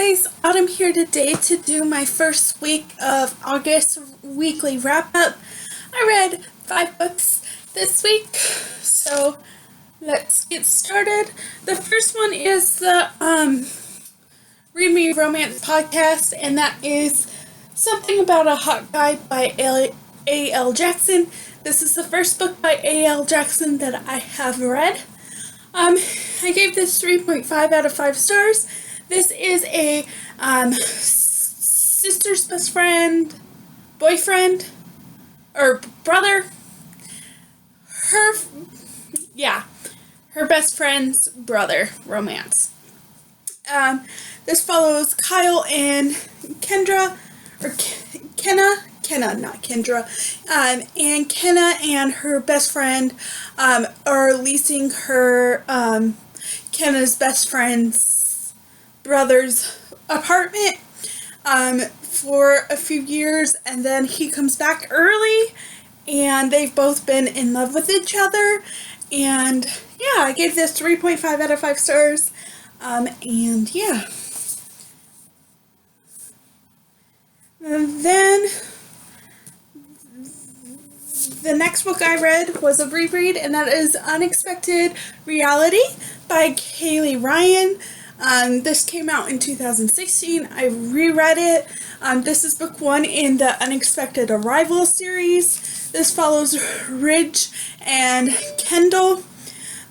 guys, Autumn here today to do my first week of August weekly wrap-up. I read 5 books this week, so let's get started. The first one is the Read Me Romance podcast, and that is Something About a Hot Guy by A.L. Jackson. This is the first book by A.L. Jackson that I have read. I gave this 3.5 out of 5 stars. This is a sister's best friend, boyfriend, or brother. Her best friend's brother romance. This follows Kyle and Kendra, or Kenna, not Kendra, and Kenna and her best friend are leasing her, Kenna's best friend's brother's apartment for a few years, and then he comes back early, and they've both been in love with each other, and yeah, I gave this 3.5 out of 5 stars, and yeah. And then the next book I read was a reread, and that is Unexpected Reality by Kaylee Ryan. This came out in 2016. I reread it. This is book 1 in the Unexpected Arrival series. This follows Ridge and Kendall.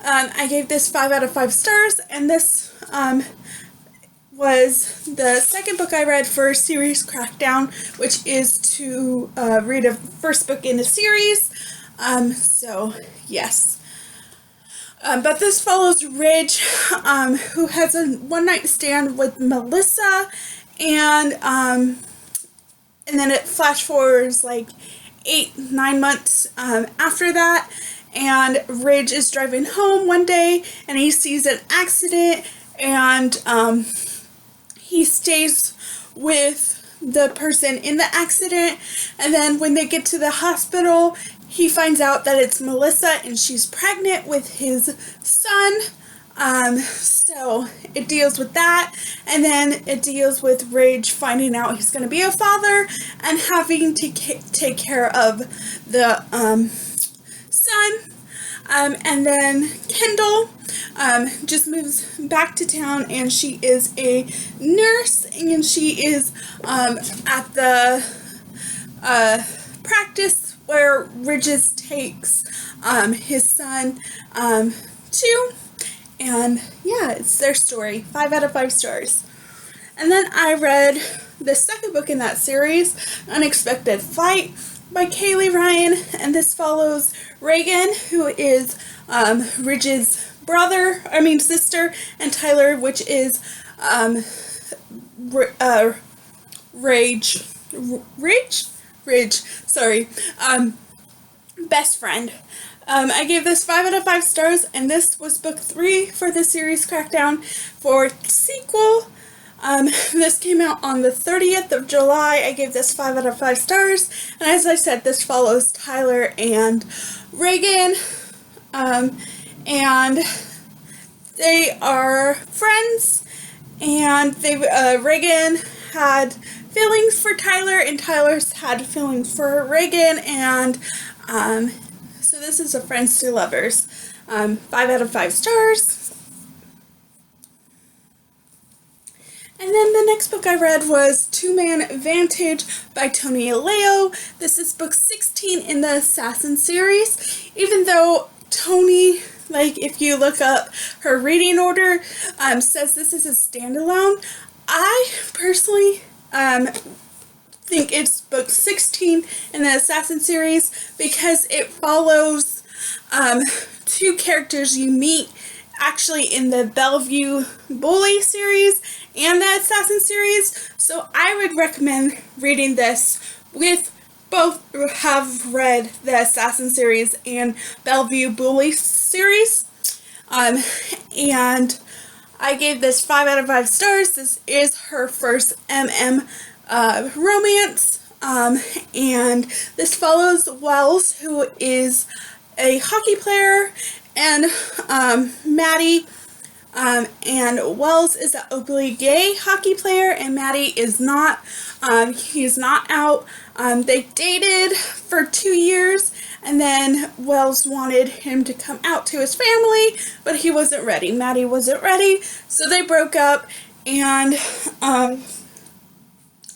I gave this 5 out of 5 stars, and this was the second book I read for series Crackdown, which is to read a first book in a series. So, yes. But this follows Ridge, who has a one-night stand with Melissa, and then it flash forwards like 8-9 months after that, and Ridge is driving home one day, and he sees an accident, and he stays with the person in the accident, and then when they get to the hospital, he finds out that it's Melissa and she's pregnant with his son. So it deals with that, and then it deals with Ridge finding out he's going to be a father and having to take care of the son. And then Kendall just moves back to town, and she is a nurse, and she is at the practice where Ridges takes his son to, and yeah, it's their story. 5 out of 5 stars. And then I read the second book in that series, Unexpected Flight by Kaylee Ryan, and this follows Reagan, who is Ridge's sister, and Tyler, which is best friend. I gave this 5 out of 5 stars, and this was book 3 for the series Crackdown. For sequel, this came out on the 30th of July. I gave this 5 out of 5 stars, and as I said, this follows Tyler and Reagan, and they are friends, and Reagan had feelings for Tyler, and Tyler's had feelings for Reagan, and so this is a friends to lovers. 5 out of 5 stars. And then the next book I read was Man Vantage by Tony Aleo. This is book 16 in the Assassin series. Even though Tony, if you look up her reading order, says this is a standalone, I personally think it's book 16 in the Assassin series because it follows 2 characters you meet actually in the Bellevue Bully series and the Assassin series, so I would recommend reading this with both who have read the Assassin series and Bellevue Bully series, and I gave this 5 out of 5 stars. This is her first romance, and this follows Wells, who is a hockey player, and Maddie, And Wells is an openly gay hockey player, and Maddie is not. He's not out. They dated for 2 years, and then Wells wanted him to come out to his family, but he wasn't ready. Maddie wasn't ready, so they broke up. And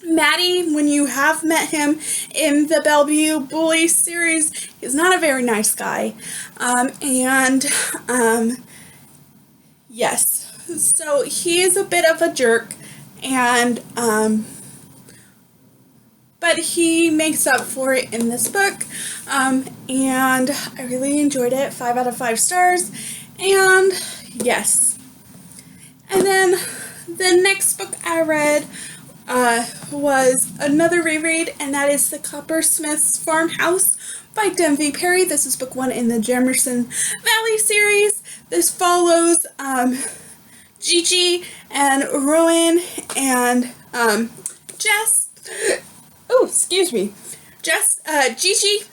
Maddie, when you have met him in the Bellevue Bully series, he's not a very nice guy. Yes, so he is a bit of a jerk, and but he makes up for it in this book, and I really enjoyed it. 5 out of 5 stars, and yes. And then the next book I read was another reread, and that is the Coppersmiths Farmhouse by Denby Perry. This is book 1 in the Jemerson Valley series. This follows Gigi and Rowan and Jess. Oh, excuse me. Gigi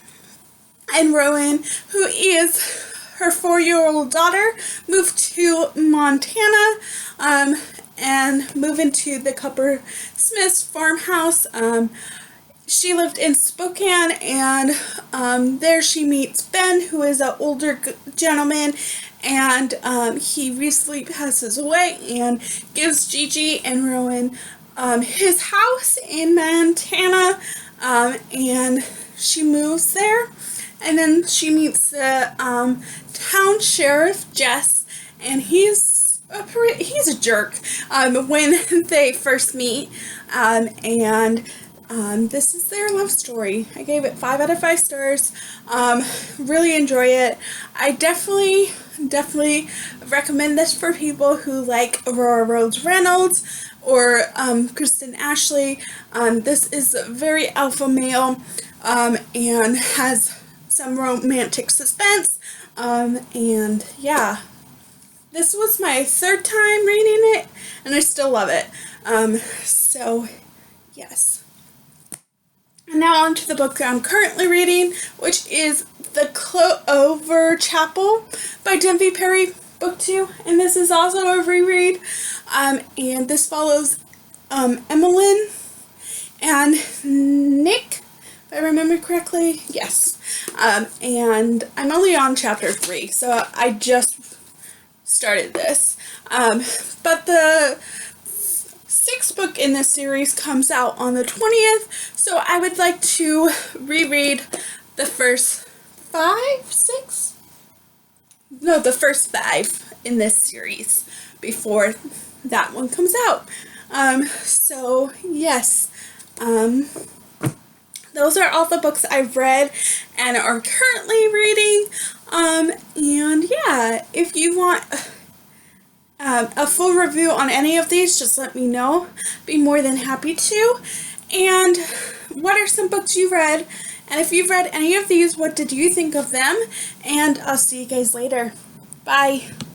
and Rowan, who is her 4-year-old daughter, moved to Montana and move into the Coppersmiths Farmhouse. She lived in Spokane, and there she meets Ben, who is an older gentleman, and he recently passes away and gives Gigi and Rowan his house in Montana, and she moves there, and then she meets the town sheriff, Jess, and he's a jerk when they first meet, and this is their love story. I gave it 5 out of 5 stars. Really enjoy it. I definitely recommend this for people who like Aurora Rose Reynolds or Kristen Ashley. This is very alpha male and has some romantic suspense. And yeah, this was my 3rd time reading it, and I still love it. So yes. And now on to the book I'm currently reading, which is the Clover Chapel by Denby Perry, book 2, and this is also a reread. And this follows Emmeline and Nick, if I remember correctly. Yes. And I'm only on chapter 3, so I just started this. But the 6th book in this series comes out on the 20th, so I would like to reread the first 5 in this series before that one comes out. So yes, those are all the books I've read and are currently reading. And yeah, if you want a full review on any of these, just let me know. Be more than happy to. And what are some books you read? And if you've read any of these, what did you think of them? And I'll see you guys later. Bye.